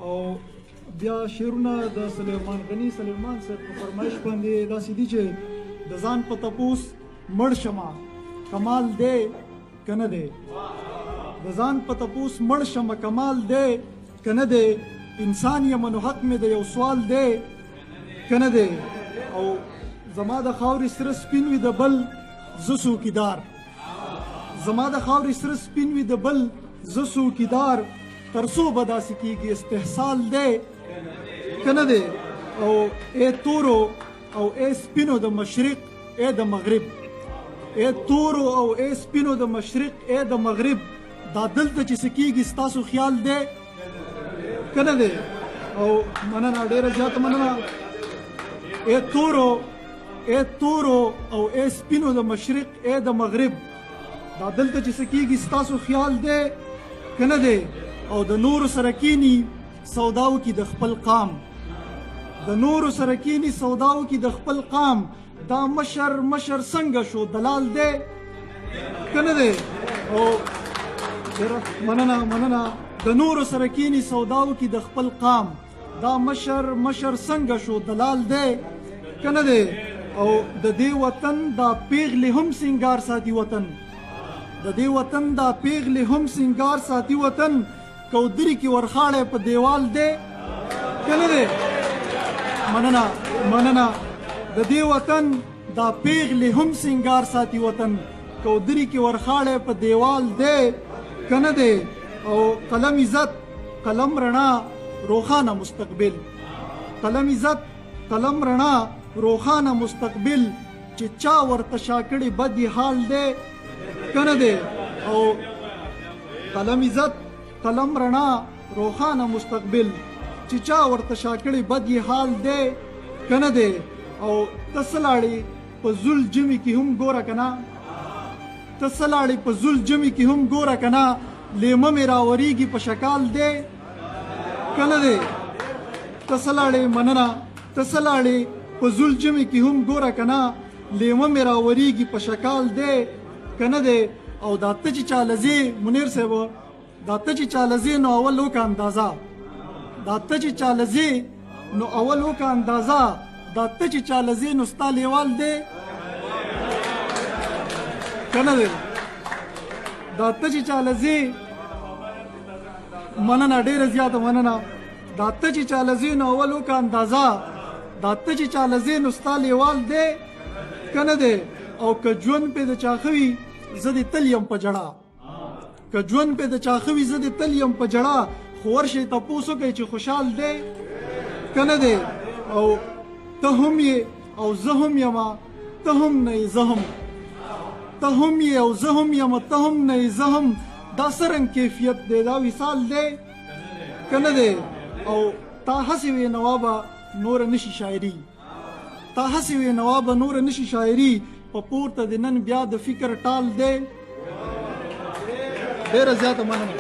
او بیا شعرونه د سلیمان غني سلیمان صاحب په فرمایش باندې داسې دي چې د ځان په تپوس مړ شمه کمال دی که نه دی، د ځان په تپوس مړ شمه کمال دی که نه دی، انسان یم نو حق مې د یو سوال دی که نه دی، او زما د خاورې سره سپین وي د بل زه څوکیدار، زما د خاورې سره سپین وي د بل زه څوکیدار، تر څو به داسې کېږي استحصال دی که نه دی، او ای تورو او ای سپینو د مشرق ای د مغرب، ای تورو او ای سپینو د مشرق ای د مغرب، دا دلته چې څه کېږي ستاسو خیال دی که نه دی. او مننه، ډېره زیاته مننه. ای تورو او ای سپینو د مشرق ای د مغرب، دا دلته چې څه کېږي ستاسو خیال دی که نه دی، او د نورو سره کینی سوداو کې د خپل قام، د نورو سره کینی سوداو کې د خپل قام، دا مشر څنګه شو دلال دی که نه دی. او مننه. د نورو سره کینی سوداو کې د خپل قام، دا مشر څنګه شو دلال دی که نه دی. او د دې وطن دا پیغلې هم سینګار ساتي وطن، د دې وطن دا پیغلې هم سینګار ساتي وطن، کودري کې ورخاړی په دیوال دی که نه دی. مننه. د دې وطن دا پیغلې هم سینګار ساتي وطن، کودري کې ورخاړی په دیوال دی که نه دی. او قلم عزت قلم رڼا روښانه مستقبل، قلم عزت قلم رڼا روښانه مستقبل، چې چا ورته شاکړې بد حال دی که نه دی. او قلم عزت قلم رڼا روښانه مستقبل، چې چا ورته شاکړې بد حال دی که نه دی. او ته څه لاړې په زول جمي کې هم ګوره که نه، ته څه لاړې په زول جمي کې هم ګوره که نه، لیمه مې راورېږي په شکال دی که نه دی. ته څه لاړې مننه، ته څه لاړې په زول جمي کې هم ګوره که نه، لیمه مې راورېږي په شکال دی که نه دی. او دا ته چې چاله ځې منیر صاحب، دا ته چې چاله ځې نو اول وکړه اندازه، دا ته چې چاله ځې نو اول وکړه اندازه، دا ته چې چاله ځې نو ستا لیوال دی که نه دی. دا ته چې چاله ځې، مننه، ډېره زیاته مننه. دا ته چې چاله ځې نو اول وکړه اندازه، دا ته چې چاله ځې نو ستا لیوال دی که نه دی. او که ژوند پې د چا ښه وي زه دې تل یم په جړه، که ژوند پې د چا ښه وي زه دې تل یم په جړه، خو ورشئ تپوس وکئ چې خوشحال دی که نه دی. او ته هم یې او زه هم یمه، ته هم نه یې زه هم، ته هم یې او زه هم یم، ته هم نه یې زه هم، دا څرنګه کیفیت دی، دا وصال دی که نه دی. او تا هسې وې نوابه نوره نشي شاعري، تا هسې وې نوابه نوره نشي شاعري، په پورته د نن بیا د فکر ټال دی. ډېره زیاته مننه.